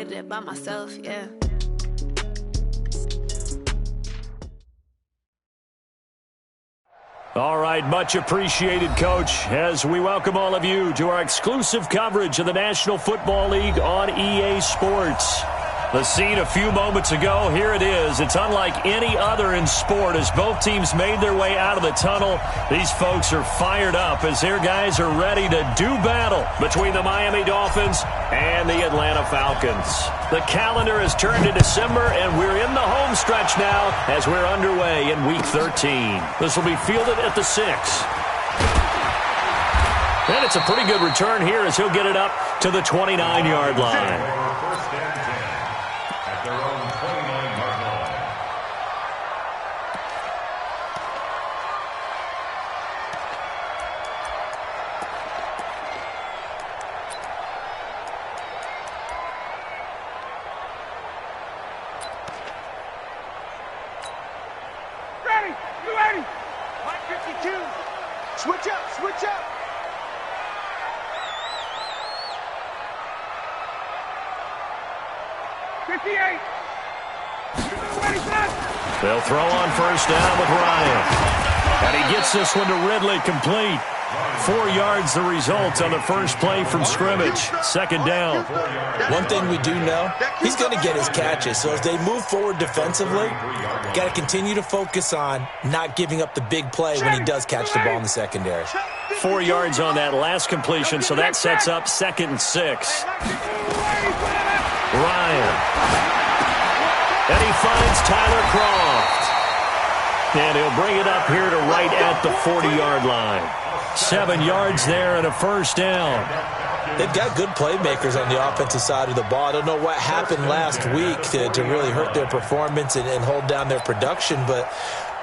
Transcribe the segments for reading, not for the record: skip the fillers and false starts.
did it by myself, yeah. All right, much appreciated, Coach, as we welcome all of you to our exclusive coverage of the National Football League on EA Sports. The scene a few moments ago, here it is. It's unlike any other in sport as both teams made their way out of the tunnel. These folks are fired up as their guys are ready to do battle between the Miami Dolphins and the Atlanta Falcons. The calendar has turned to December, and we're in the home stretch now as we're underway in Week 13. This will be fielded at the 6. And it's a pretty good return here as he'll get it up to the 29-yard line. Switch up, switch up. They'll throw on first down with Ryan. And he gets this one to Ridley, complete. 4 yards the result on the first play from scrimmage. Second down. One thing we do know, he's going to get his catches. So as they move forward defensively, got to continue to focus on not giving up the big play when he does catch the ball in the secondary. 4 yards on that last completion, so that sets up 2nd and 6. Ryan. And he finds Tyler Croft. And he'll bring it up here to right at the 40-yard line. 7 yards there and a first down. They've got good playmakers on the offensive side of the ball. I don't know what happened last week to really hurt their performance and hold down their production, but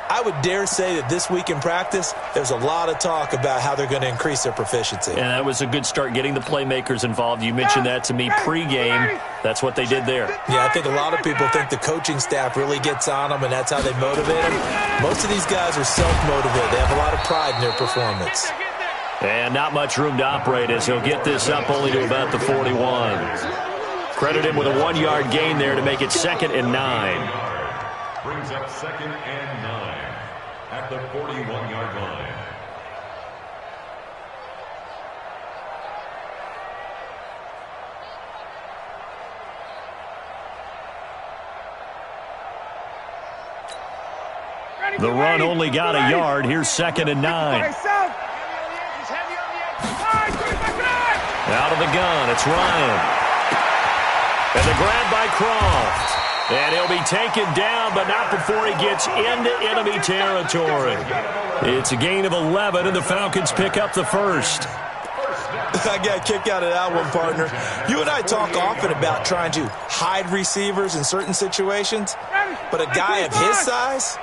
I would dare say that this week in practice, there's a lot of talk about how they're going to increase their proficiency. And that was a good start getting the playmakers involved. You mentioned that to me pregame. That's what they did there. Yeah, I think a lot of people think the coaching staff really gets on them, and that's how they motivate them. Most of these guys are self-motivated. They have a lot of pride in their performance. And not much room to operate as he'll get this up only to about the 41. Credit him with a 1-yard gain there to make it 2nd and 9. Brings up 2nd and 9 at the 41-yard line. The run only got a yard. Here's 2nd and 9. Out of the gun, it's Ryan. And the grab by Croft. And he'll be taken down, but not before he gets into enemy territory. It's a gain of 11, and the Falcons pick up the first. I got a kick out of that one, partner. You and I talk often about trying to hide receivers in certain situations, but a guy of his size,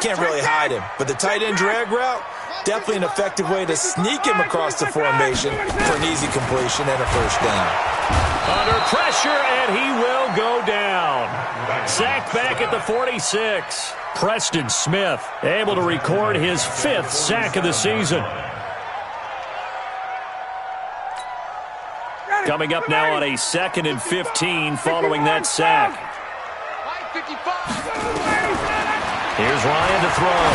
can't really hide him. But the tight end drag route, definitely an effective way to sneak him across the formation for an easy completion and a first down. Under pressure, and he will go down. Sacked back at the 46. Preston Smith able to record his 5th sack of the season. Coming up now on a 2nd and 15 following that sack. Here's Ryan to throw.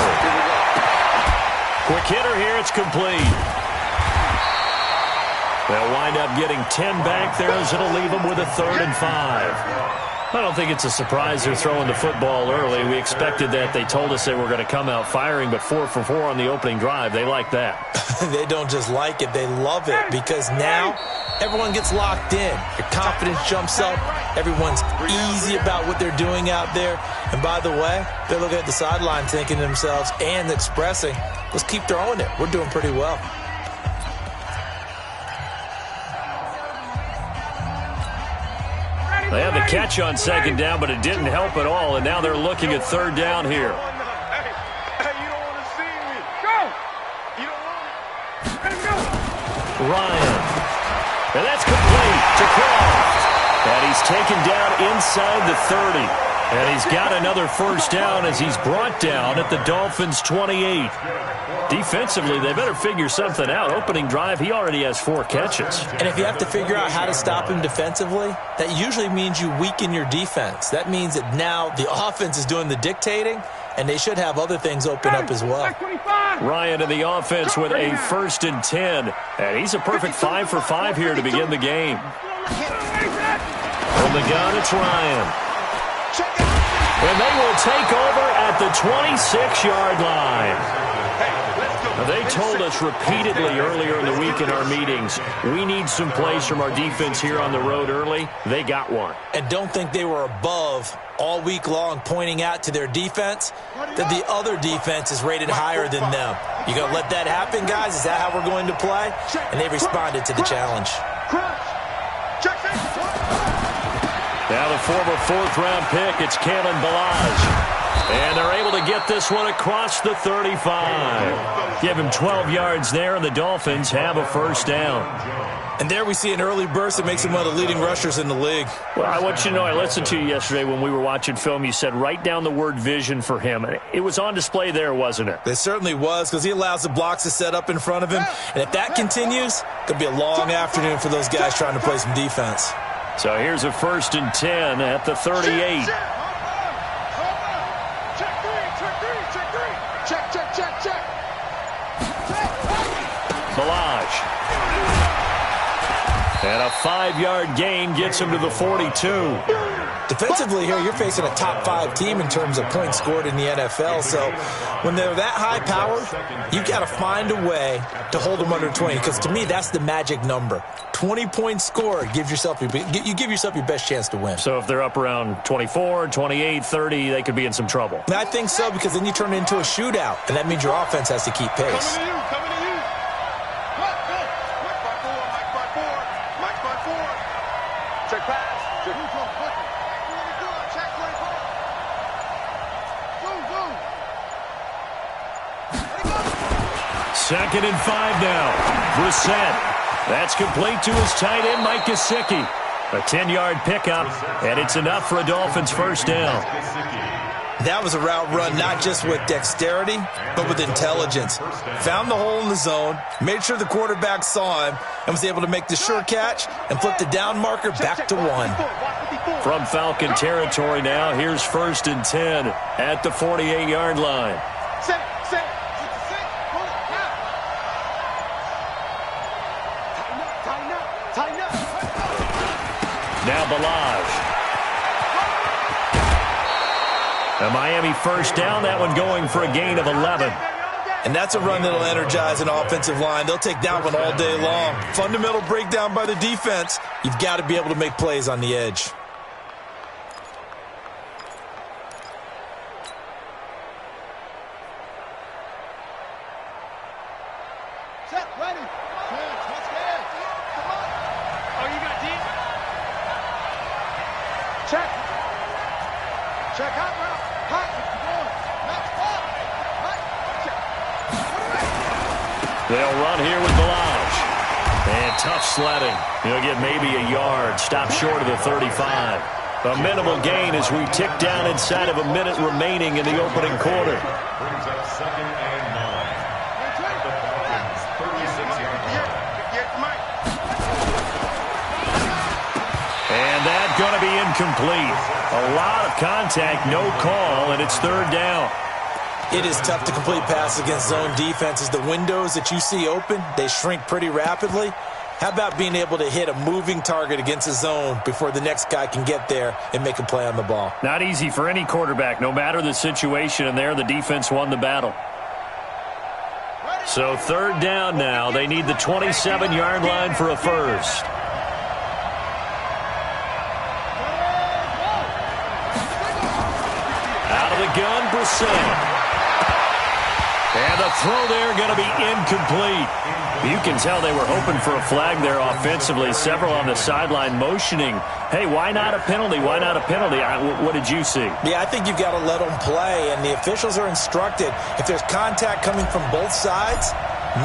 Quick hitter here, it's complete. They'll wind up getting 10 back there as it'll leave them with a 3rd and 5. I don't think it's a surprise they're throwing the football early. We expected that. They told us they were going to come out firing, but 4 for 4 on the opening drive. They like that. They don't just like it, they love it, because now everyone gets locked in. Your confidence jumps up. Everyone's easy about what they're doing out there. And by the way, they're looking at the sideline thinking to themselves and expressing, let's keep throwing it. We're doing pretty well. They had the catch on 2nd down, but it didn't help at all, and now they're looking at 3rd down here. Ryan. And that's complete to Croft. And he's taken down inside the 30. And he's got another first down as he's brought down at the Dolphins' 28. Defensively, they better figure something out. Opening drive, he already has 4 catches. And if you have to figure out how to stop him defensively, that usually means you weaken your defense. That means that now the offense is doing the dictating, and they should have other things open up as well. Ryan in the offense with a 1st and 10. And he's a perfect 5 for 5 here to begin the game. From the gun, it's Ryan. And they will take over at the 26-yard line. They told us repeatedly earlier in the week in our meetings, we need some plays from our defense here on the road early. They got one. And don't think they were above all week long pointing out to their defense that the other defense is rated higher than them. You going to let that happen, guys? Is that how we're going to play? And they responded to the challenge. Now the former 4th-round pick, it's Kalen Balaj. And they're able to get this one across the 35. Give him 12 yards there, and the Dolphins have a first down. And there we see an early burst that makes him one of the leading rushers in the league. Well, I want you to know, I listened to you yesterday when we were watching film. You said write down the word vision for him. It was on display there, wasn't it? It certainly was, because he allows the blocks to set up in front of him. And if that continues, it's going to be a long afternoon for those guys trying to play some defense. So here's a 1st and 10 at the 38. Balaj. And a 5-yard gain gets him to the 42. Defensively here, you're facing a top 5 team in terms of points scored in the NFL. So when they're that high powered, you've got to find a way to hold them under 20. Because to me, that's the magic number. 20 points scored, you give yourself your best chance to win. So if they're up around 24, 28, 30, they could be in some trouble. And I think so, because then you turn it into a shootout, and that means your offense has to keep pace. Second and 5 now. Brissett. That's complete to his tight end, Mike Gesicki. A 10-yard pickup, and it's enough for a Dolphins first down. That was a route run not just with dexterity, but with intelligence. Found the hole in the zone, made sure the quarterback saw him, and was able to make the sure catch and flip the down marker back to 1. From Falcon territory now, here's 1st and 10 at the 48-yard line. Now Balaj. A Miami first down, that one going for a gain of 11. And that's a run that'll energize an offensive line. They'll take that one all day long. Fundamental breakdown by the defense. You've got to be able to make plays on the edge. They'll run here with Balaj. And tough sledding. He'll get maybe a yard. Stop short of the 35. A minimal gain as we tick down inside of a minute remaining in the opening quarter. Brings up 2nd and 9. At the Falcons' 36-yard line. And that's going to be incomplete. A lot of contact, no call, and it's 3rd down. It is tough to complete pass against zone defenses. The windows that you see open, they shrink pretty rapidly. How about being able to hit a moving target against a zone before the next guy can get there and make a play on the ball? Not easy for any quarterback, no matter the situation, and there the defense won the battle. So 3rd down now. They need the 27-yard line for a first. Out of the gun, Brissett. And the throw there going to be incomplete. You can tell they were hoping for a flag there offensively. Several on the sideline motioning, hey, why not a penalty? Why not a penalty? What did you see? Yeah, I think you've got to let them play, and the officials are instructed. If there's contact coming from both sides,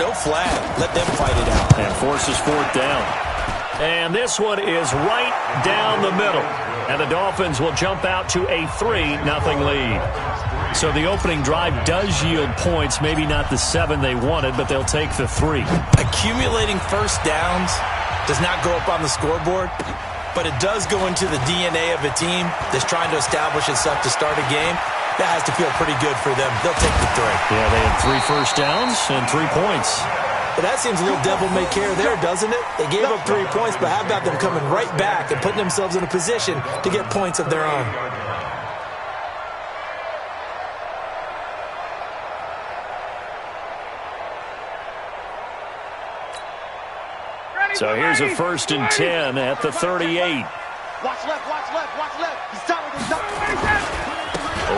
no flag. Let them fight it out. And forces 4th down. And this one is right down the middle. and the Dolphins will jump out to a 3-0 lead. So the opening drive does yield points, maybe not the 7 they wanted, but they'll take the 3. Accumulating first downs does not go up on the scoreboard, but it does go into the DNA of a team that's trying to establish itself to start a game. That has to feel pretty good for them. They'll take the 3. Yeah, they had 3 first downs and 3 points. But that seems a little devil-may-care there, doesn't it? They gave up 3 points, but how about them coming right back and putting themselves in a position to get points of their own? So here's a 1st and 10 at the 38. Watch left, watch left, watch left. He's telling him.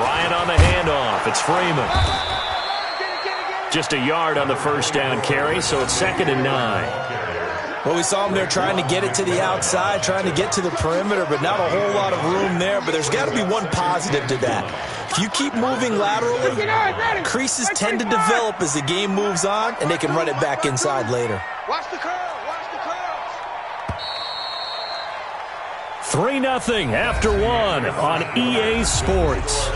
Ryan on the handoff. It's Freeman. Just a yard on the first down carry, so it's 2nd and 9. Well, we saw him there trying to get it to the outside, trying to get to the perimeter, but not a whole lot of room there. But there's got to be one positive to that. If you keep moving laterally, creases tend to develop as the game moves on, and they can run it back inside later. Watch the curl, watch the curls. 3-0 after 1 on EA Sports.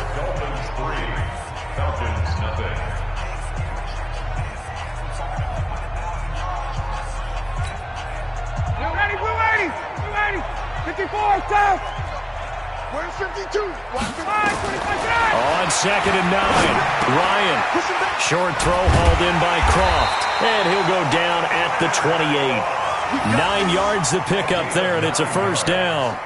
Where's 52? Watch the 25. On 2nd and 9, Ryan. Short throw hauled in by Croft. And he'll go down at the 28. 9 yards to pick up there, and it's a first down.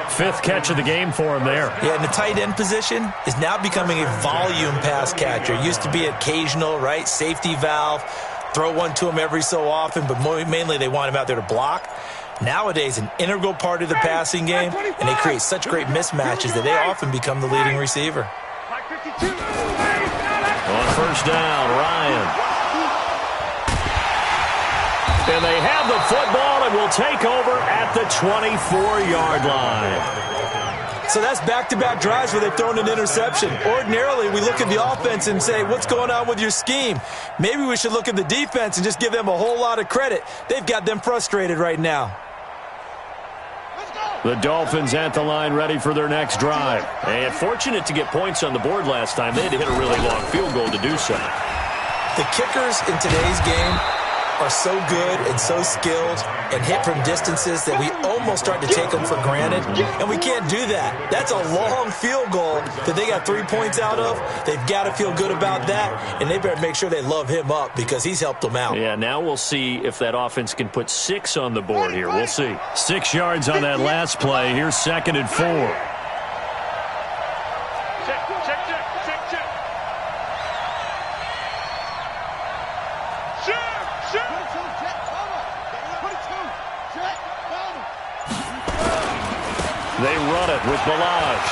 5th catch of the game for him there. Yeah, and the tight end position is now becoming a volume pass catcher. It used to be occasional, right? Safety valve. Throw one to him every so often, but mainly they want him out there to block. Nowadays, an integral part of the passing game, and they create such great mismatches that they often become the leading receiver. On first down, Ryan. And they have the football and will take over at the 24-yard line. So that's back-to-back drives where they've thrown an interception. Ordinarily, we look at the offense and say, what's going on with your scheme? Maybe we should look at the defense and just give them a whole lot of credit. They've got them frustrated right now. The Dolphins at the line ready for their next drive. And fortunate to get points on the board last time. They had to hit a really long field goal to do so. The kickers in today's game are so good and so skilled and hit from distances that we almost start to take them for granted, and we can't do that. That's a long field goal that they got 3 points out of. They've got to feel good about that, and they better make sure they love him up because he's helped them out. Yeah, now we'll see if that offense can put 6 on the board here. We'll see. 6 yards on that last play. Here's 2nd and 4. They run it with Balaj.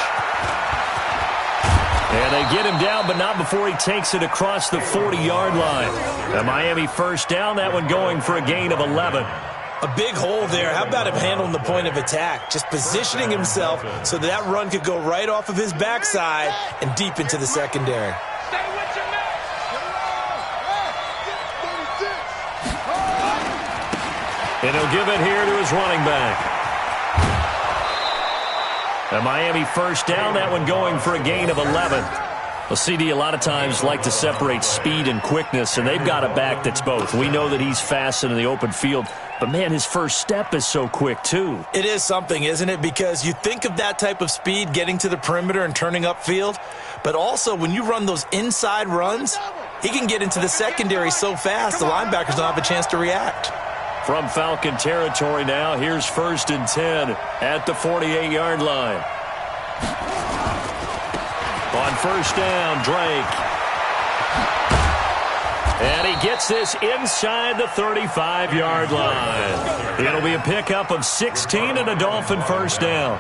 And they get him down, but not before he takes it across the 40-yard line. A Miami first down, that one going for a gain of 11. A big hole there. How about him handling the point of attack? Just positioning himself so that run could go right off of his backside and deep into the secondary. And he'll give it here to his running back. A Miami first down, that one going for a gain of 11. Well, CD, a lot of times like to separate speed and quickness, and they've got a back that's both. We know that he's fast in the open field, but, man, his first step is so quick, too. It is something, isn't it? Because you think of that type of speed getting to the perimeter and turning upfield, but also when you run those inside runs, he can get into the secondary so fast the linebackers don't have a chance to react. From Falcon territory now, here's 1st and 10 at the 48-yard line. On first down, Drake. And he gets this inside the 35-yard line. It'll be a pickup of 16 and a Dolphin first down.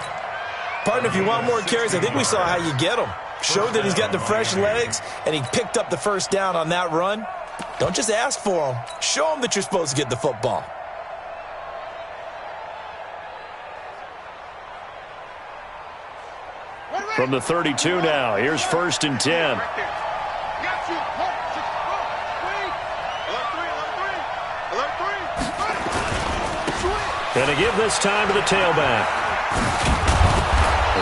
Partner, if you want more carries, I think we saw how you get him. Showed that he's got the fresh legs, and he picked up the first down on that run. Don't just ask for him. Show him that you're supposed to get the football. From the 32 now, here's 1st and 10. And to give this time to the tailback.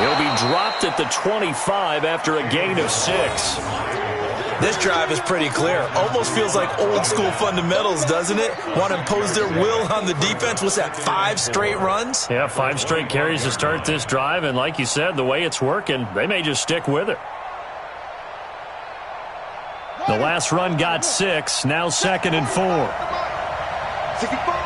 He'll be dropped at the 25 after a gain of 6. This drive is pretty clear. Almost feels like old school fundamentals, doesn't it? Want to impose their will on the defense. What's that, 5 straight runs? Yeah, 5 straight carries to start this drive. And like you said, the way it's working, they may just stick with it. The last run got 6. Now 2nd and 4. 65.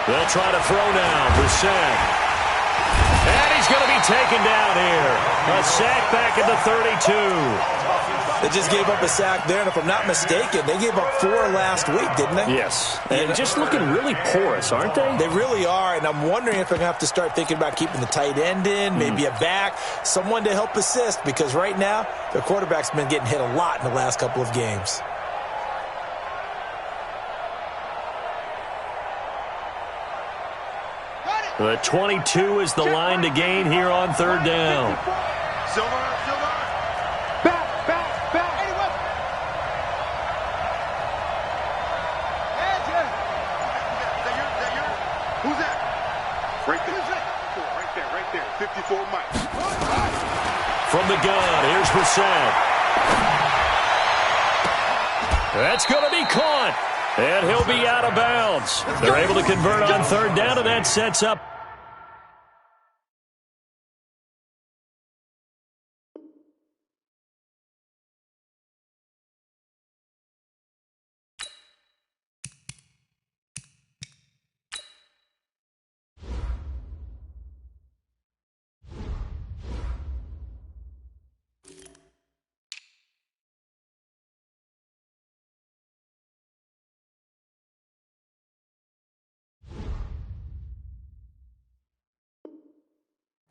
They'll try to throw now. Brissett. And he's going to be taken down here. A sack back at the 32. They just gave up a sack there, and if I'm not mistaken, they gave up 4 last week, didn't they? Yes. And just looking really porous, aren't they? They really are, and I'm wondering if they're going to have to start thinking about keeping the tight end in, maybe a back, someone to help assist, because right now, their quarterback's been getting hit a lot in the last couple of games. The 22 is the line to gain here on 3rd down. Silver. Back. Anyway. Who's that? Right there. 54 Mike. From the gun, here's Brissett. That's going to be caught. And he'll be out of bounds. They're able to convert on 3rd down, and that sets up.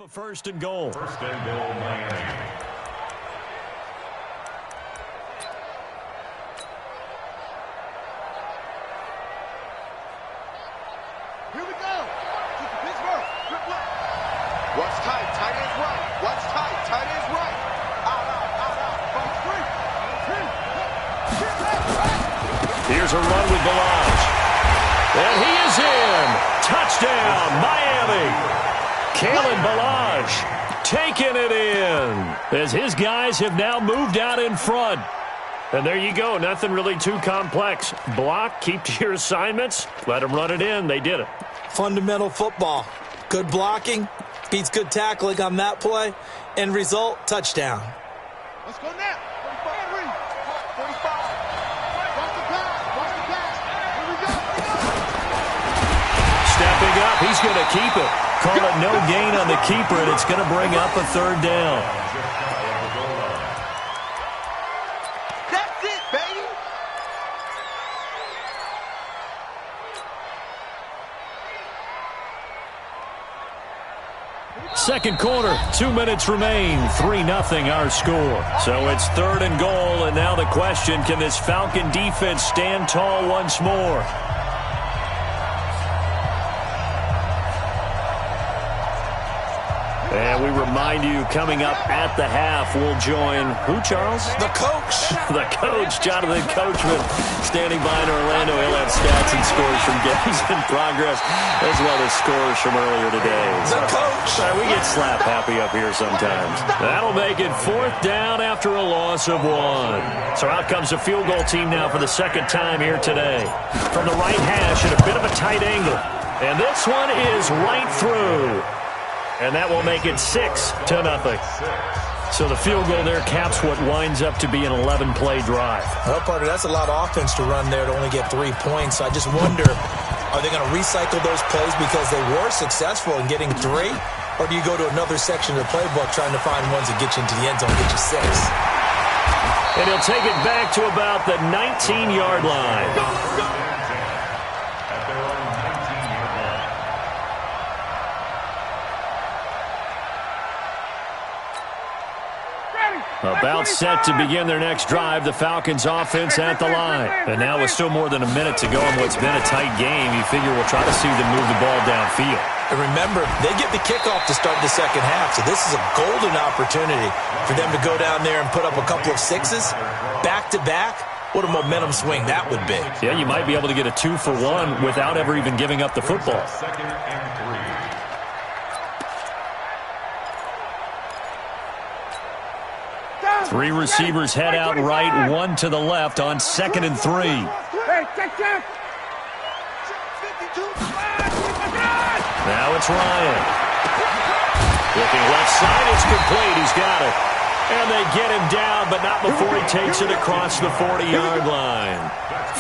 First and goal. First and goal, Miami. Here we go. Pittsburgh. Watch tight. Tight ends right. Watch tight. Tight ends right. Out. Here's a run with Balaj. And he is in. Touchdown, Miami. Kalen Balaj taking it in as his guys have now moved out in front. And there you go. Nothing really too complex. Block, keep to your assignments, let them run it in. They did it. Fundamental football. Good blocking, beats good tackling on that play. End result, touchdown. Let's go now. 45. Watch the pass. Here we go. Stepping up, he's going to keep it. Call it no gain on the keeper, and it's going to bring up a 3rd down. That's it, baby. Second quarter, 2 minutes remain, 3-0 our score. So it's 3rd and goal, and now the question, can this Falcon defense stand tall once more? And we remind you, coming up at the half, we'll join who, Charles? The coach. The coach, Jonathan Coachman, standing by in Orlando. He'll have stats and scores from games in progress, as well as scores from earlier today. The coach. We get slap happy up here sometimes. That'll make it 4th down after a loss of 1. So out comes the field goal team now for the 2nd time here today. From the right hash at a bit of a tight angle. And this one is right through. And that will make it 6-0. So the field goal there caps what winds up to be an 11-play drive. Well, partner, that's a lot of offense to run there to only get 3 points. So I just wonder, are they going to recycle those plays because they were successful in getting 3? Or do you go to another section of the playbook trying to find ones that get you into the end zone and get you 6? And he'll take it back to about the 19-yard line. About set to begin their next drive, the Falcons offense at the line. And now with still more than a minute to go in what's been a tight game, you figure we'll try to see them move the ball downfield. And remember, they get the kickoff to start the second half, so this is a golden opportunity for them to go down there and put up a couple of 6s back-to-back What a momentum swing that would be. Yeah, you might be able to get a 2-for-1 without ever even giving up the football. Second and 3. Three receivers head out right, one to the left on 2nd and 3. Check. Now it's Ryan. Looking left side, it's complete. He's got it. And they get him down, but not before he takes it across the 40-yard line.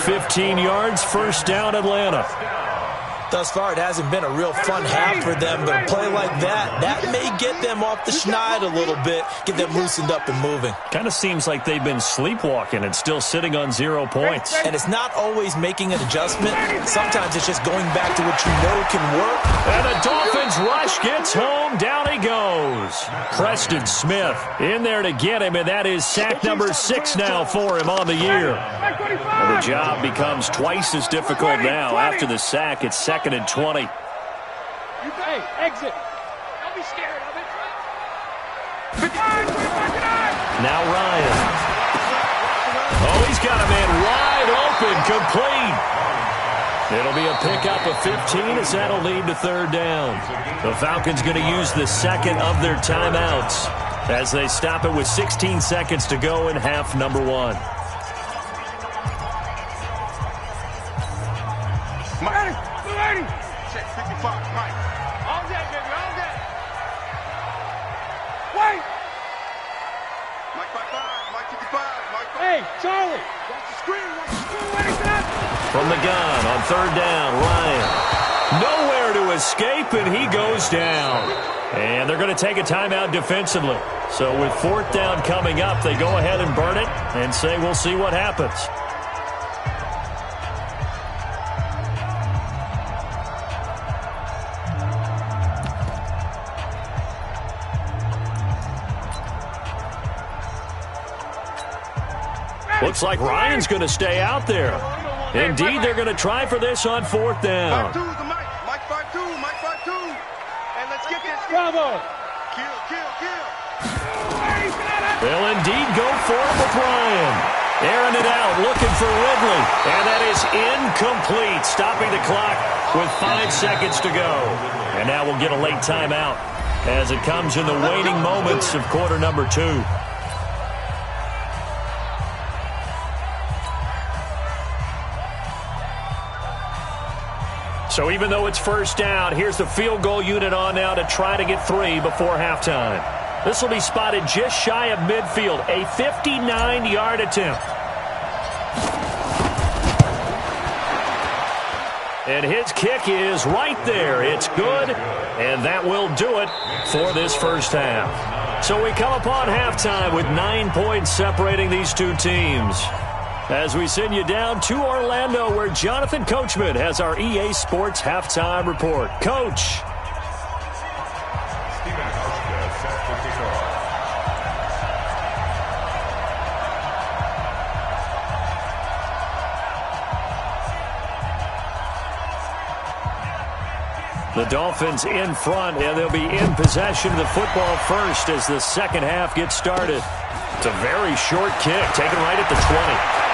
15 yards, first down, Atlanta. Thus far, it hasn't been a real fun half for them, but a play like that may get them off the schneid a little bit, get them loosened up and moving. Kind of seems like they've been sleepwalking and still sitting on 0 points. And it's not always making an adjustment. Sometimes it's just going back to what you know can work. And the Dolphins rush gets home. Down he goes. Preston Smith in there to get him, and that is sack number 6 now for him on the year. And the job becomes twice as difficult now. After the sack, it's 2nd and 20. Hey, exit. Don't be scared of it. Now Ryan. Oh, he's got a man wide open, complete. It'll be a pickup of 15 as that'll lead to 3rd down. The Falcons going to use the second of their timeouts as they stop it with 16 seconds to go in half number 1. Check 55, Mike. All that, baby, all that. Wait! Mike 55, Mike 55, Mike 55. Hey, Charlie! Watch the screen, From the gun on 3rd down, Ryan. Nowhere to escape, and he goes down. And they're going to take a timeout defensively. So with 4th down coming up, they go ahead and burn it and say we'll see what happens. Looks like Ryan's going to stay out there. Indeed, they're going to try for this on 4th down. 5-2 the Mike. Mike 5-2, Mike 5-2. And let's get this. Bravo. Kill. They'll indeed go for it with Ryan. Airing it out, looking for Ridley. And that is incomplete, stopping the clock with 5 seconds to go. And now we'll get a late timeout as it comes in the waning moments of quarter number 2. So even though it's 1st down, here's the field goal unit on now to try to get 3 before halftime. This will be spotted just shy of midfield, a 59-yard attempt. And his kick is right there. It's good, and that will do it for this first half. So we come upon halftime with 9 points separating these two teams. As we send you down to Orlando, where Jonathan Coachman has our EA Sports Halftime Report. Coach. The Dolphins in front, and they'll be in possession of the football first as the second half gets started. It's a very short kick, taken right at the 20.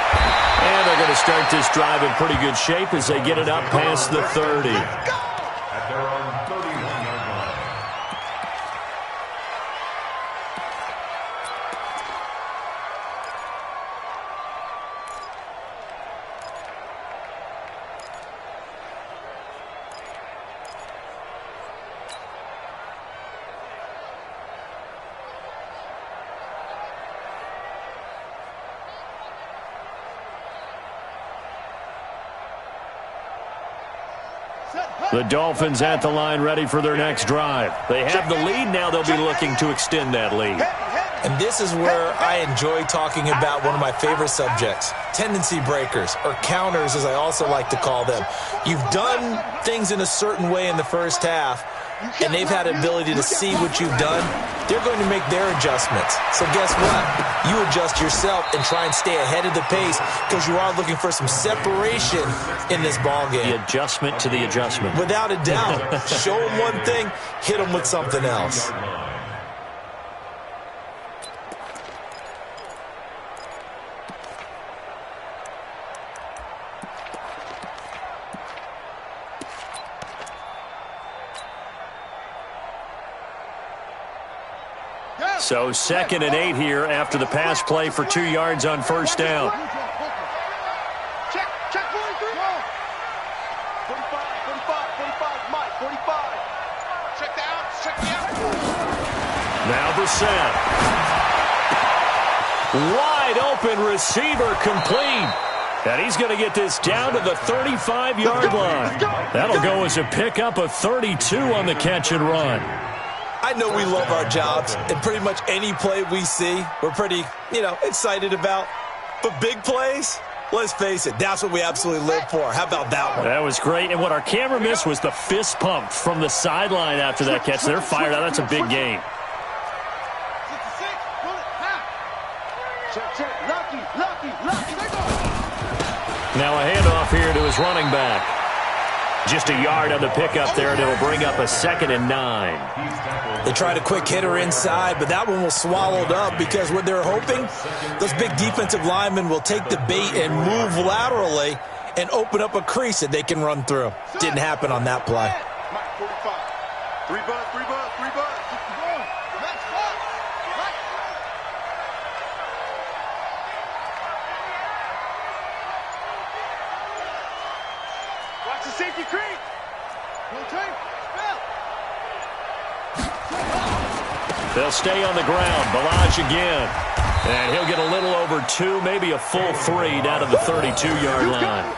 And they're going to start this drive in pretty good shape as they get it up past the 30. At their own 31-yard line. The Dolphins at the line ready for their next drive. They have the lead. Now they'll be looking to extend that lead. And this is where I enjoy talking about one of my favorite subjects, tendency breakers, or counters as I also like to call them. You've done things in a certain way in the first half, and they've had the ability to see what you've done. They're going to make their adjustments. So guess what? You adjust yourself and try and stay ahead of the pace because you are looking for some separation in this ball game. The adjustment to the adjustment. Without a doubt. Show them one thing, hit them with something else. So 2nd and 8 here after the pass play for 2 yards on first down. Check 43. 45, 45, Mike, 45. Check the out, check the out. Now Brissett. Wide open receiver complete. And he's going to get this down to the 35-yard line. That'll go as a pickup of 32 on the catch and run. I know we love our jobs, and pretty much any play we see, we're pretty, excited about. But big plays, let's face it, that's what we absolutely live for. How about that one? That was great. And what our camera missed was the fist pump from the sideline after that catch. They're fired out. That's a big game. Now a handoff here to his running back. Just a yard on the pickup there, and it'll bring up a 2nd and 9. They tried a quick hitter inside, but that one was swallowed up because what they're hoping, those big defensive linemen will take the bait and move laterally and open up a crease that they can run through. Didn't happen on that play. Mike, 45. 3 bucks, 3 bucks, 3 bucks. Watch the safety creep. They'll stay on the ground. Balaj again. And he'll get a little over 2, maybe a full 3 down to the 32-yard line.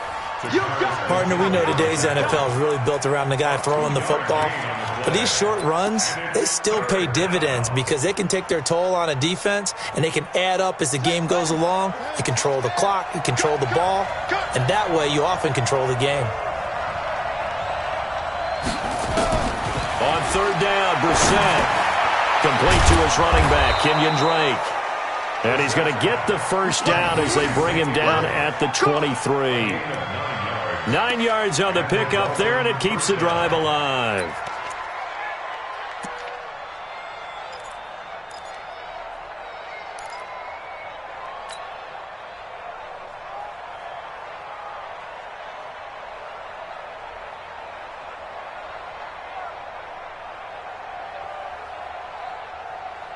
Partner, we know today's NFL is really built around the guy throwing the football. But these short runs, they still pay dividends because they can take their toll on a defense, and they can add up as the game goes along. You control the clock, you control the ball, and that way you often control the game. On 3rd down, Brissett. Complete to his running back, Kenyon Drake. And he's going to get the first down as they bring him down at the 23. 9 yards on the pickup there, and it keeps the drive alive.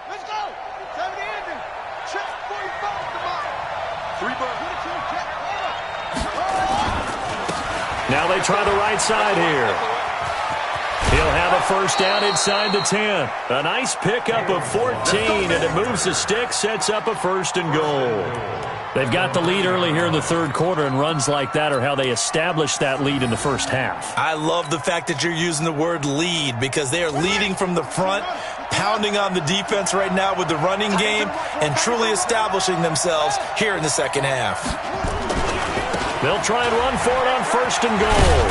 Let's go. 70 Andrew. Check 45 to Mike. 3 bucks. Now they try the right side here. He'll have a first down inside the 10. A nice pickup of 14, and it moves the stick, sets up a 1st and goal. They've got the lead early here in the 3rd quarter, and runs like that are how they establish that lead in the first half. I love the fact that you're using the word lead because they are leading from the front, pounding on the defense right now with the running game, and truly establishing themselves here in the 2nd half. They'll try and run for it on 1st and goal.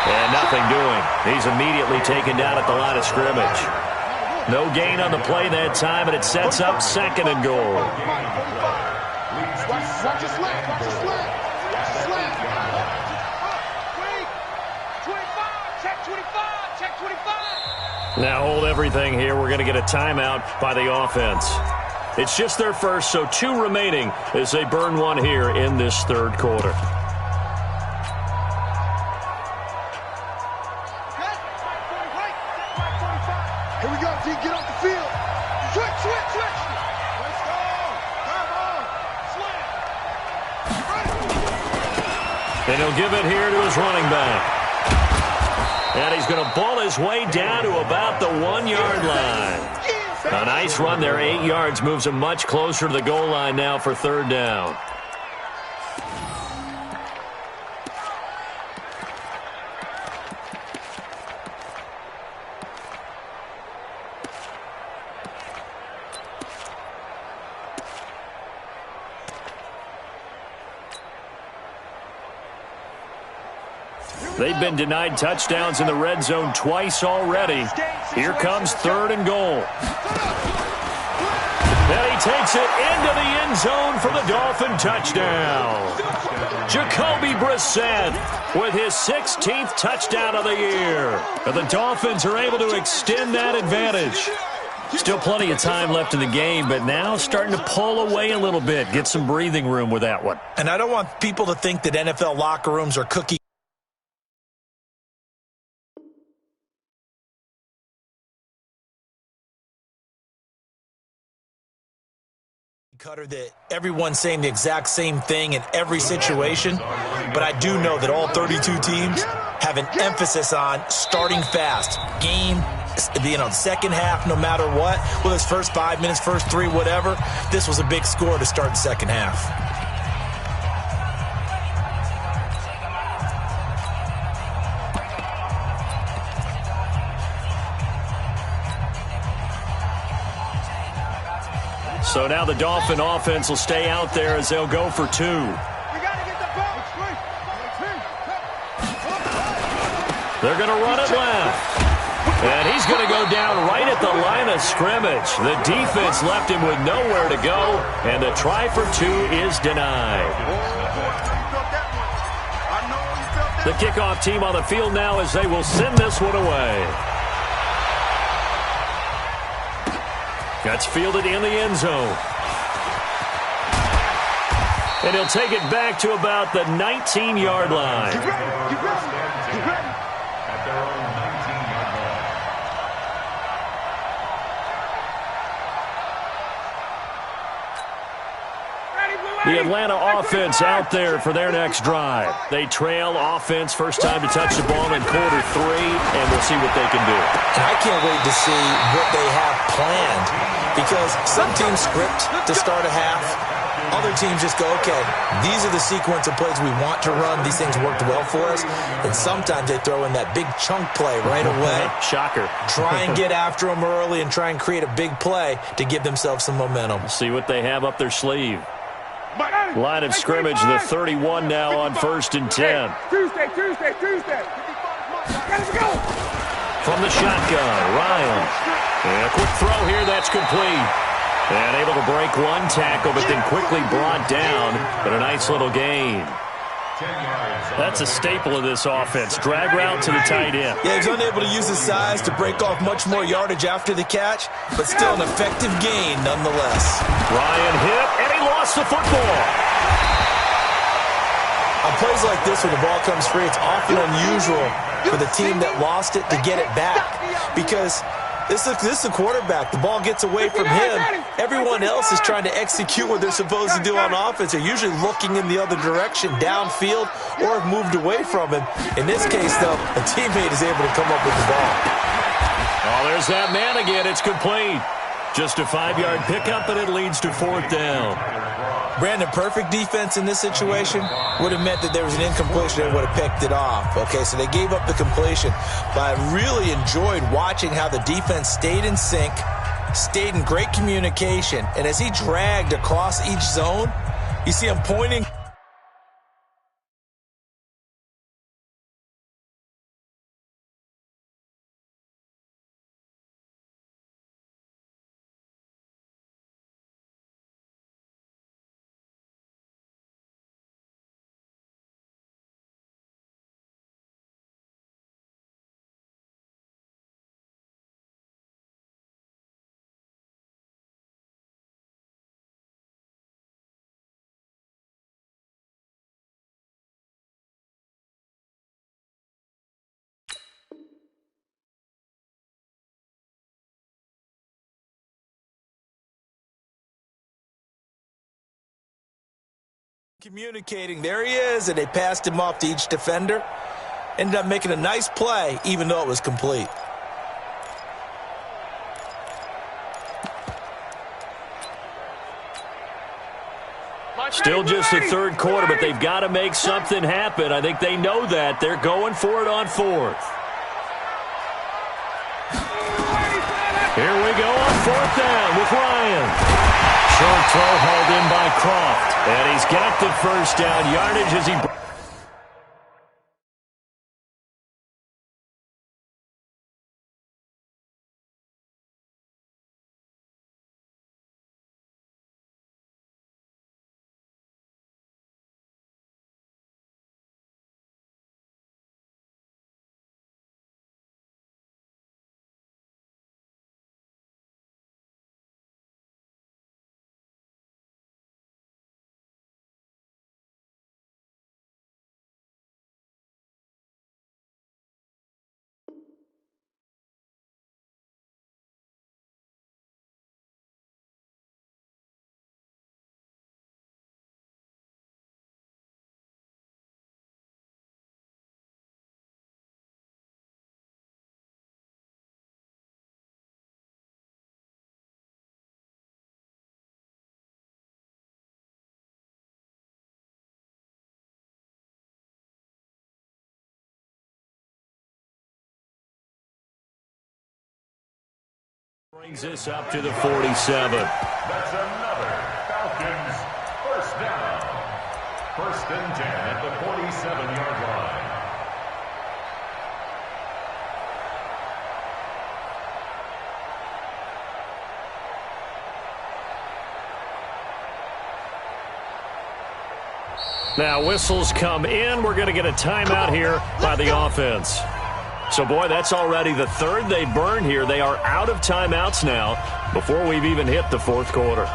And nothing doing. He's immediately taken down at the line of scrimmage. No gain on the play that time, and it sets up 2nd and goal. Watch your slant. Watch your slant. Watch your slant. 25. Check 25. Check 25. Now hold everything here. We're going to get a timeout by the offense. It's just their first, so 2 remaining as they burn 1 here in this 3rd quarter. Here we go, D. Get off the field. Switch. Let's go. Come on. Slam. And he'll give it here to his running back. And he's going to ball his way down to about the 1-yard line. A nice run there, 8 yards, moves him much closer to the goal line now for 3rd down. They've been denied touchdowns in the red zone twice already. Here comes 3rd and goal. And he takes it into the end zone for the Dolphin touchdown. Jacoby Brissett with his 16th touchdown of the year. And the Dolphins are able to extend that advantage. Still plenty of time left in the game, but now starting to pull away a little bit. Get some breathing room with that one. And I don't want people to think that NFL locker rooms are cookie cutter that everyone's saying the exact same thing in every situation, but I do know that all 32 teams have an emphasis on starting fast. Game, second half, no matter what, whether it's first 5 minutes, first 3, whatever, this was a big score to start the second half. So now the Dolphin offense will stay out there as they'll go for 2. They're going to run it left. And he's going to go down right at the line of scrimmage. The defense left him with nowhere to go, and the try for 2 is denied. The kickoff team on the field now as they will send this one away. That's fielded in the end zone. And he'll take it back to about the 19-yard line. At their own 19-yard line. The Atlanta offense out there for their next drive. They trail offense, first time to touch the ball in quarter 3, and we'll see what they can do. And I can't wait to see what they have planned, because some teams script to start a half. Other teams just go, okay, these are the sequence of plays we want to run. These things worked well for us. And sometimes they throw in that big chunk play right away. Shocker. Try and get after them early and try and create a big play to give themselves some momentum. See what they have up their sleeve. Line of scrimmage, the 31 now on 1st and 10. Tuesday. Let's go. From the shotgun, Ryan. And a quick throw here, that's complete. And able to break one tackle, but then quickly brought down. But a nice little gain. That's a staple of this offense. Drag route to the tight end. Yeah, he's unable to use his size to break off much more yardage after the catch, but still an effective gain nonetheless. Ryan hit, and he lost the football. On plays like this, when the ball comes free, it's often unusual for the team that lost it to get it back, because this is the quarterback. The ball gets away from him. Everyone else is trying to execute what they're supposed to do on offense. They're usually looking in the other direction, downfield, or have moved away from him. In this case, though, a teammate is able to come up with the ball. Oh, there's that man again. It's complete. Just a 5-yard pickup, and it leads to 4th down. Brandon, perfect defense in this situation would have meant that there was an incompletion and would have picked it off. Okay, so they gave up the completion. But I really enjoyed watching how the defense stayed in sync, stayed in great communication, and as he dragged across each zone, you see him pointing. Communicating. There he is, and they passed him off to each defender. Ended up making a nice play, even though it was complete. Still just the 3rd quarter, but they've got to make something happen. I think they know that. They're going for it on 4th. Here we go on 4th down with Ryan. Short throw hauled in by Croft. And he's got the first down yardage as he... Brings this up to the 47. That's another Falcons first down. 1st and 10 at the 47-yard line. Now whistles come in. We're going to get a timeout here by the offense. So, boy, that's already the third they burned here. They are out of timeouts now before we've even hit the fourth quarter.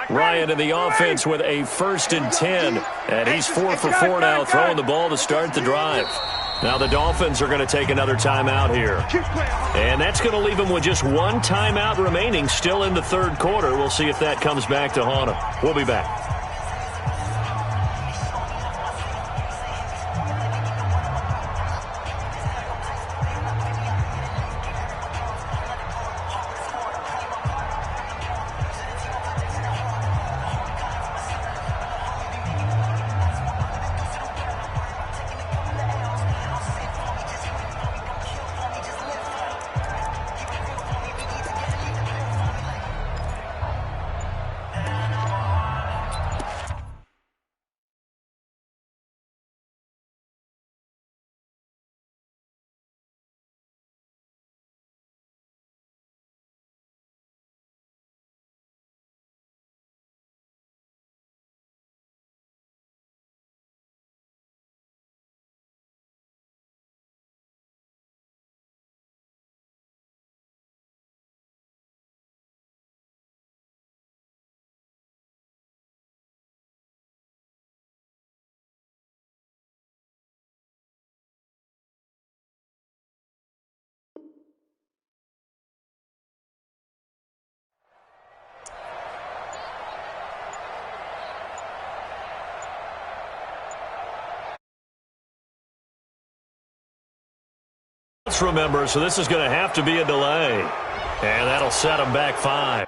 Ryan in the offense with a 1st and 10. And he's 4 for 4 now, throwing the ball to start the drive. Now the Dolphins are going to take another timeout here. And that's going to leave them with just one timeout remaining still in the third quarter. We'll see if that comes back to haunt them. We'll be back. Let's remember, so this is going to have to be a delay. And that'll set them back 5.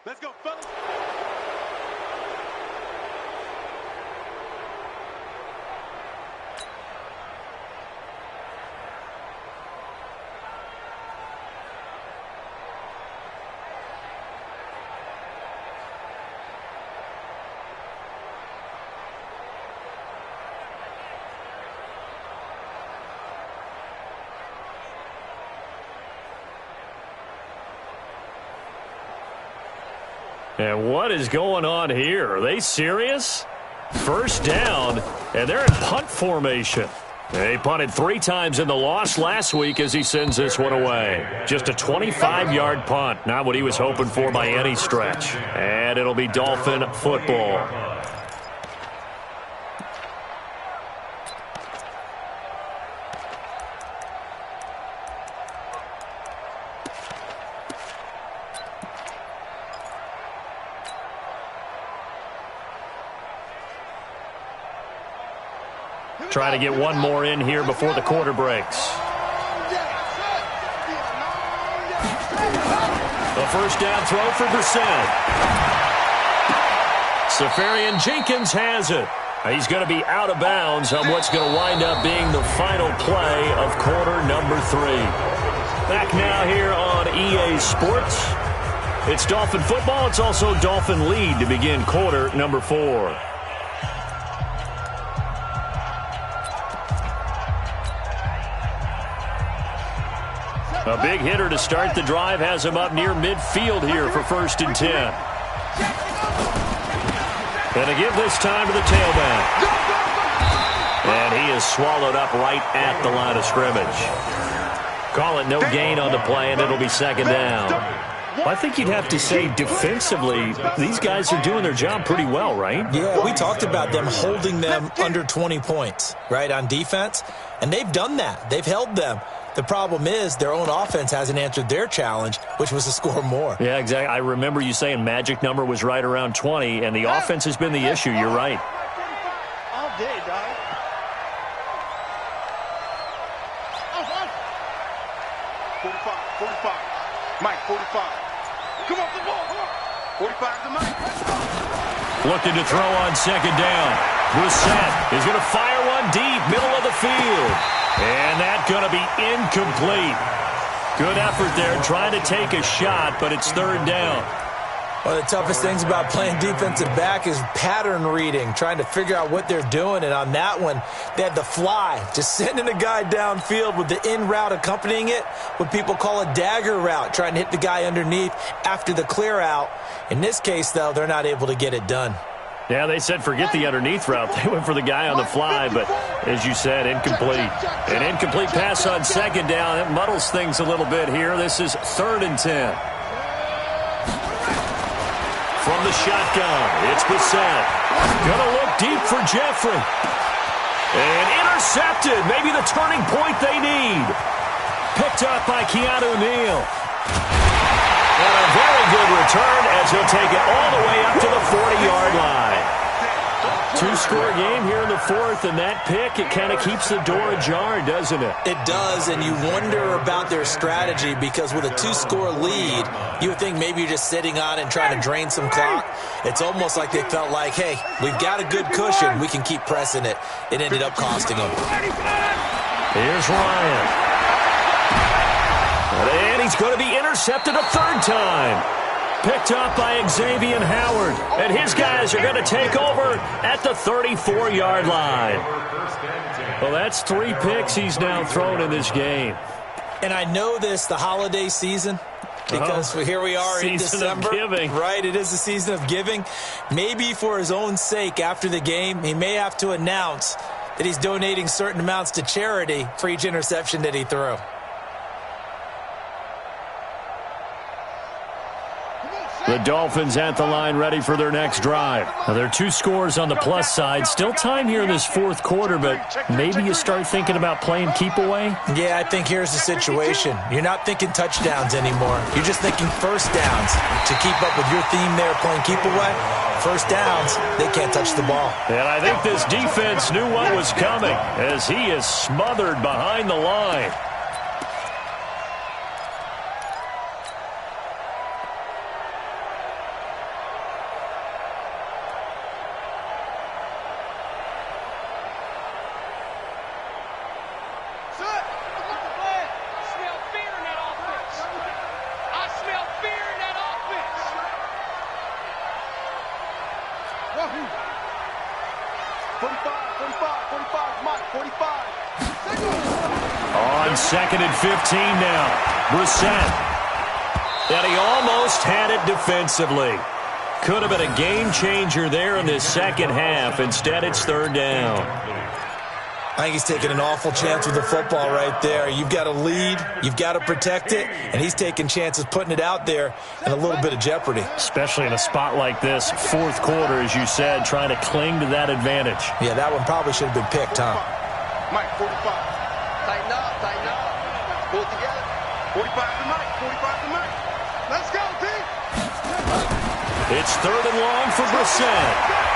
Let's go, fellas. And what is going on here? Are they serious? First down, and they're in punt formation. They punted 3 times in the loss last week as he sends this one away. Just a 25-yard punt, not what he was hoping for by any stretch. And it'll be Dolphin football. Try to get one more in here before the quarter breaks. The first down throw for Brissett. Safarian Jenkins has it. He's going to be out of bounds on what's going to wind up being the final play of quarter number 3. Back now here on EA Sports. It's Dolphin football. It's also Dolphin lead to begin quarter number 4. A big hitter to start the drive has him up near midfield here for 1st and 10. And to give this time to the tailback. And he is swallowed up right at the line of scrimmage. Call it no gain on the play, and it'll be 2nd down. Well, I think you'd have to say defensively, these guys are doing their job pretty well, right? Yeah, we talked about them holding them under 20 points, right, on defense. And they've done that. They've held them. The problem is their own offense hasn't answered their challenge, which was to score more. Yeah, exactly. I remember you saying magic number was right around 20, and the offense has been the issue. You're right. All day, dog. 45. Mike, 45. Come on, come on, come on. 45 to Mike. Looking to throw on 2nd down. Brissett is going to fire one deep, middle of the field. And that's going to be incomplete. Good effort there, trying to take a shot, but it's 3rd down. One of the toughest things about playing defensive back is pattern reading, trying to figure out what they're doing. And on that one, they had the fly, just sending a guy downfield with the in route accompanying it, what people call a dagger route, trying to hit the guy underneath after the clear out. In this case, though, they're not able to get it done. Yeah, they said forget the underneath route. They went for the guy on the fly, but as you said, incomplete. An incomplete pass on 2nd down. It muddles things a little bit here. This is 3rd and 10. From the shotgun, it's Brissett. Gonna look deep for Jeffrey. And intercepted. Maybe the turning point they need. Picked up by Keanu Neal. And a very good return as he'll take it all the way up to the 40-yard line. 2-score game here in the 4th, and that pick, it kind of keeps the door ajar, doesn't it? It does, and you wonder about their strategy because with a 2-score lead, you would think maybe you're just sitting on and trying to drain some clock. It's almost like they felt like, hey, we've got a good cushion. We can keep pressing it. It ended up costing them. Here's Ryan. And he's going to be intercepted a 3rd time. Picked up by Xavier Howard. And his guys are going to take over at the 34-yard line. Well, that's 3 picks he's now thrown in this game. And I know this, the holiday season, because here we are in December. Season of giving. Right, it is the season of giving. Maybe for his own sake after the game, he may have to announce that he's donating certain amounts to charity for each interception that he threw. The Dolphins at the line ready for their next drive. Now, there are 2 scores on the plus side. Still time here in this 4th quarter, but maybe you start thinking about playing keep away? Yeah, I think here's the situation. You're not thinking touchdowns anymore. You're just thinking first downs. To keep up with your theme there, playing keep away, first downs, they can't touch the ball. And I think this defense knew what was coming as he is smothered behind the line. On 2nd and 15 now. Brissett. And he almost had it defensively. Could have been a game changer there in this second half. Instead, it's third down. I think he's taking an awful chance with the football right there. You've got to lead, you've got to protect it, and he's taking chances putting it out there in a little bit of jeopardy. Especially in a spot like this, fourth quarter, as you said, trying to cling to that advantage. Yeah, that one probably should have been picked, huh? Mike, 45. Tighten up, tighten up. Pull it together. 45 to Mike, 45 to Mike. Let's go, D. It's third and long for Brissett.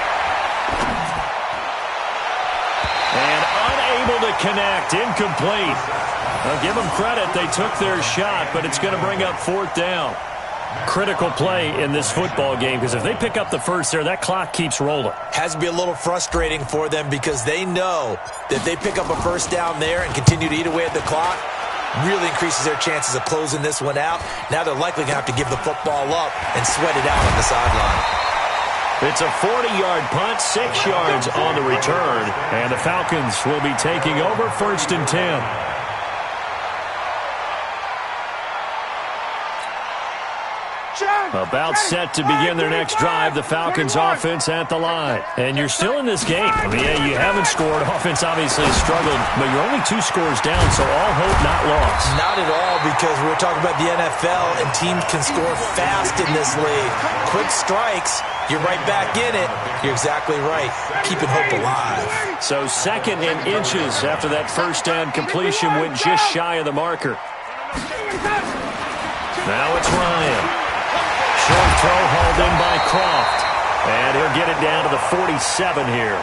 And unable to connect, incomplete. I'll give them credit, they took their shot, but it's going to bring up fourth down. Critical play in this football game, because if they pick up the first there, that clock keeps rolling. Has to be a little frustrating for them because they know that if they pick up a first down there and continue to eat away at the clock, really increases their chances of closing this one out. Now they're likely going to have to give the football up and sweat it out on the sideline. It's a 40-yard punt, 6 yards on the return, and the Falcons will be taking over first and 10. About set to begin their next drive, the Falcons offense at the line. And you're still in this game. I mean, yeah, you haven't scored. Offense obviously has struggled, but you're only 2 scores down, so all hope not lost. Not at all, because we're talking about the NFL, and teams can score fast in this league. Quick strikes, you're right back in it. You're exactly right. Keeping hope alive. So second and inches after that first down completion went just shy of the marker. Now it's Ryan. Short throw hauled in by Croft. And he'll get it down to the 47 here.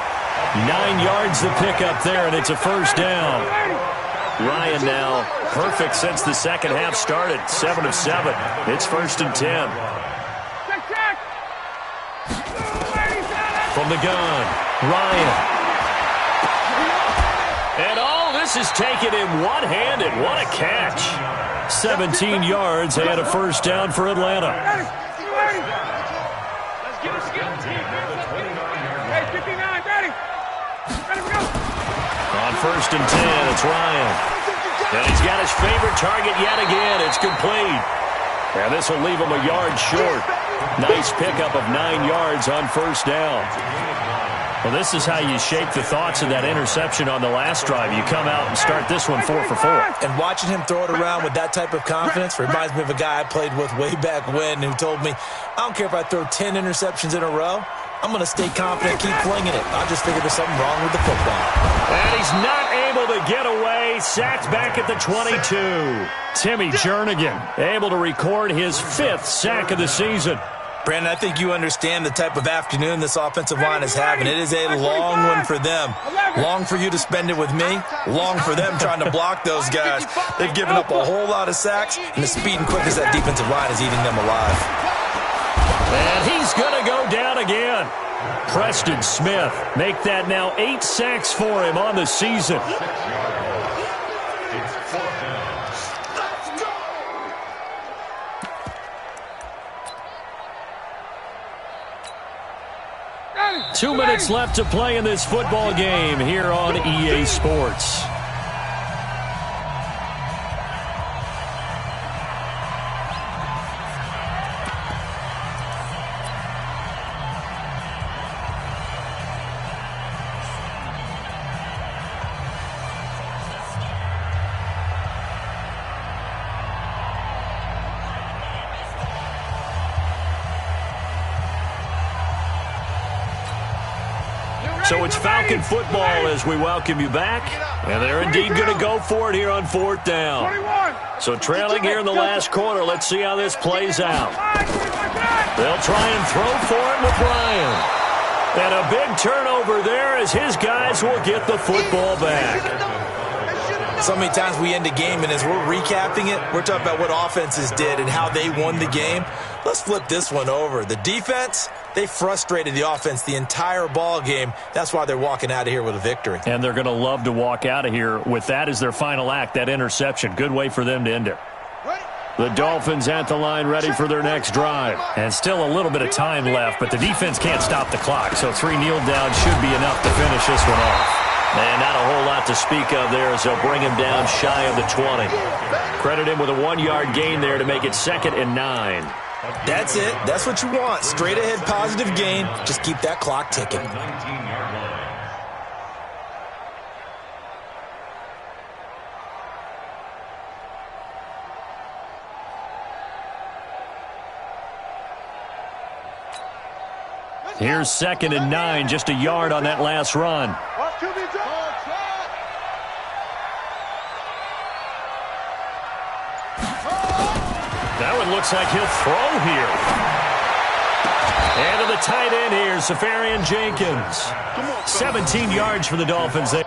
9 yards the pickup there, and it's a first down. Ryan now perfect since the second half started. 7 of 7. It's first and 10. From the gun, Ryan. And all this is taken in one-handed. What a catch. 17 yards and a first down for Atlanta. On first and 10, it's Ryan. And he's got his favorite target yet again. It's complete. And this will leave him a yard short. Nice pickup of 9 yards on first down. Well, this is how you shake the thoughts of that interception on the last drive. You come out and start this one 4 for 4. And watching him throw it around with that type of confidence reminds me of a guy I played with way back when who told me, I don't care if I throw 10 interceptions in a row. I'm going to stay confident, keep flinging it. I just figured there's something wrong with the football. And he's not able to get away. Sacked back at the 22. Timmy Jernigan able to record his 5th sack of the season. Brandon, I think you understand the type of afternoon this offensive line is having. It is a long one for them. Long for you to spend it with me. Long for them trying to block those guys. They've given up a whole lot of sacks, and the speed and quickness of that defensive line is eating them alive. And he's going to go down again. Preston Smith make that now 8 sacks for him on the season. It's 4th down. 2 minutes left to play in this football game here on EA Sports. So it's Falcon football as we welcome you back. And they're indeed going to go for it here on 4th down. So trailing here in the last quarter. Let's see how this plays out. They'll try and throw for it with Ryan. And a big turnover there as his guys will get the football back. So many times we end a game, and as we're recapping it, we're talking about what offenses did and how they won the game. Let's flip this one over. The defense, they frustrated the offense the entire ball game. That's why they're walking out of here with a victory. And they're going to love to walk out of here with that as their final act, that interception. Good way for them to end it. The Dolphins at the line ready for their next drive. And still a little bit of time left, but the defense can't stop the clock. So 3 kneel downs should be enough to finish this one off. And not a whole lot to speak of there as they'll bring him down shy of the 20. Credit him with a 1-yard gain there to make it 2nd and 9. That's it. That's what you want. Straight ahead positive gain. Just keep that clock ticking. 19-yard line. Here's 2nd and 9, just a yard on that last run. That one looks like he'll throw here. And to the tight end here, Safarian Jenkins. 17 yards for the Dolphins there.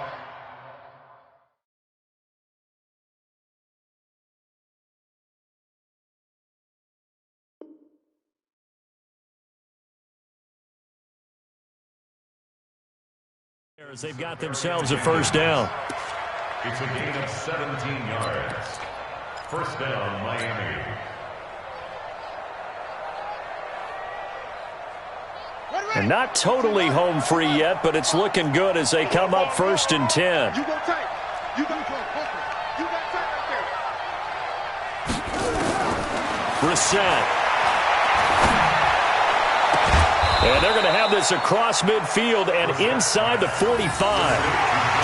As they've got themselves a first down. It's a gain of 17 yards. First down, Miami. And not totally home free yet, but it's looking good as they come up 1st and 10. You go tight. You go tight. You got tight right there. Brissett. And they're going to have this across midfield and inside the 45.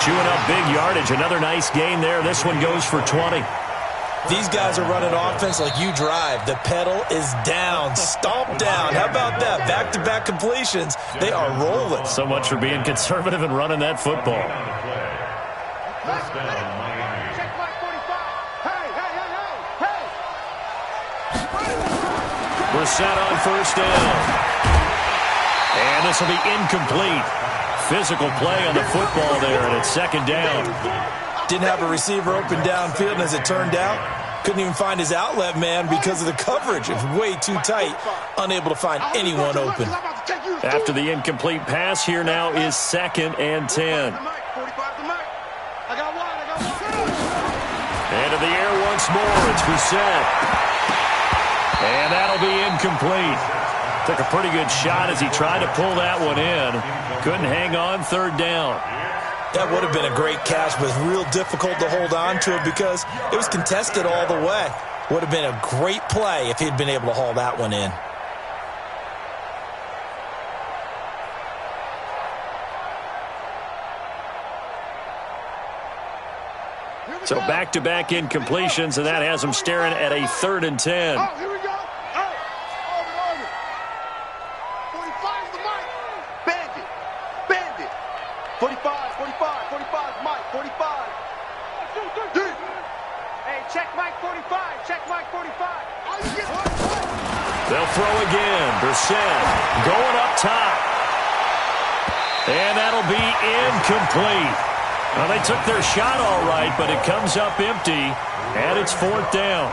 Chewing up big yardage. Another nice gain there. This one goes for 20. These guys are running offense like you drive. The pedal is down, stomp down. How about that? Back-to-back completions. They are rolling. So much for being conservative and running that football. First down, Miami. Check my 45. Hey. Brissett on first down. And this will be incomplete. Physical play on the football there, and it's 2nd down. Didn't have a receiver open downfield, and as it turned out, couldn't even find his outlet man because of the coverage. It was way too tight, unable to find anyone open. After the incomplete pass, here now is 2nd and 10. And in the air once more, it's Brissett. And that'll be incomplete. Took a pretty good shot as he tried to pull that one in. Couldn't hang on 3rd down. That would have been a great catch, but it's real difficult to hold on to it because it was contested all the way. Would have been a great play if he'd been able to haul that one in. So back-to-back incompletions, and that has them staring at a 3rd and 10. Oh, here we go. Oh, over. 45 is the mic. Bandit. 45, Mike, 45. Hey, check Mike 45. They'll throw again. Brissett going up top. And that'll be incomplete. Well, they took their shot all right, but it comes up empty, and it's 4th down.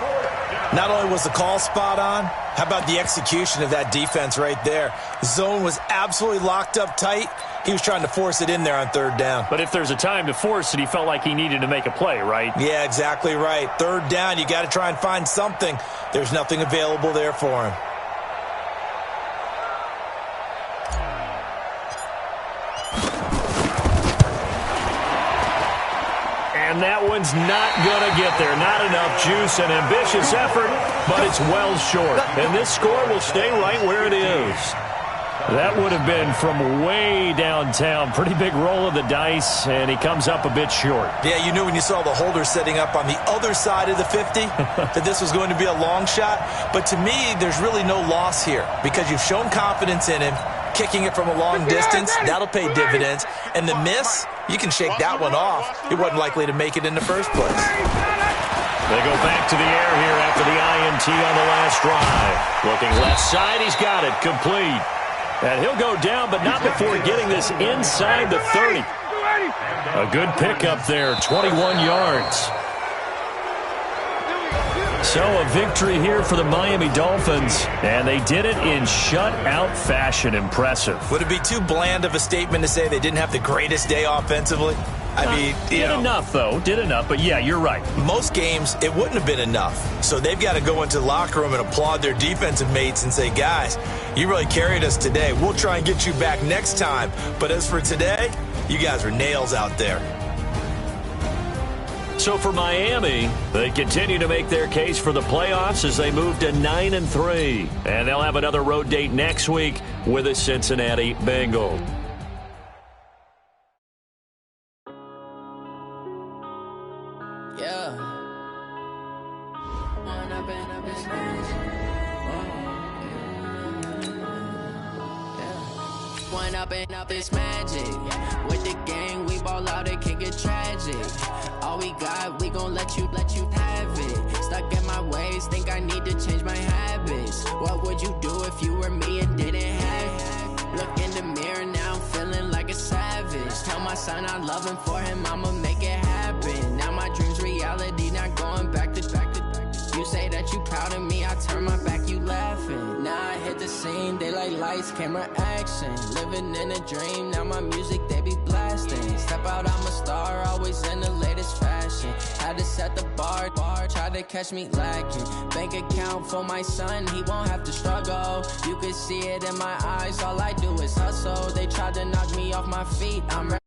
Not only was the call spot on, how about the execution of that defense right there? The zone was absolutely locked up tight. He was trying to force it in there on 3rd down. But if there's a time to force it, he felt like he needed to make a play, right? Yeah, exactly right. 3rd down, you got to try and find something. There's nothing available there for him. And that one's not going to get there. Not enough juice, an ambitious effort, but it's well short. And this score will stay right where it is. That would have been from way downtown. Pretty big roll of the dice, and he comes up a bit short. Yeah, you knew when you saw the holder setting up on the other side of the 50 that this was going to be a long shot. But to me, there's really no loss here because you've shown confidence in him. Kicking it from a long distance, that'll pay dividends. And the miss, you can shake that one off. It wasn't likely to make it in the first place. They go back to the air here after the INT on the last drive. Looking left side, he's got it, complete. And he'll go down, but not before getting this inside the 30. A good pickup there, 21 yards. So a victory here for the Miami Dolphins, and they did it in shutout fashion. Impressive. Would it be too bland of a statement to say they didn't have the greatest day offensively? I mean, did enough, though. Did enough, but yeah, you're right. Most games, it wouldn't have been enough. So they've got to go into the locker room and applaud their defensive mates and say, guys, you really carried us today. We'll try and get you back next time. But as for today, you guys are nails out there. So for Miami, they continue to make their case for the playoffs as they move to 9-3. And they'll have another road date next week with the Cincinnati Bengals. Up this magic with the gang, we ball out, it can get tragic. All we got, we gon' let you have it. Stuck in my ways, think I need to change my habits. What would you do if you were me and didn't have it? Look in the mirror, now I'm feeling like a savage. Tell my son I love him, for him I'ma make it happen. Now my dream's reality, not going back to. You say that you proud of me, I turn my back, you laughing. Now I hit the scene, they like lights, camera, action. Living in a dream, now my music, they be blasting. Step out, I'm a star, always in the latest fashion. Had to set the bar, try to catch me lacking. Bank account for my son, he won't have to struggle. You can see it in my eyes, all I do is hustle. They tried to knock me off my feet, I'm ready.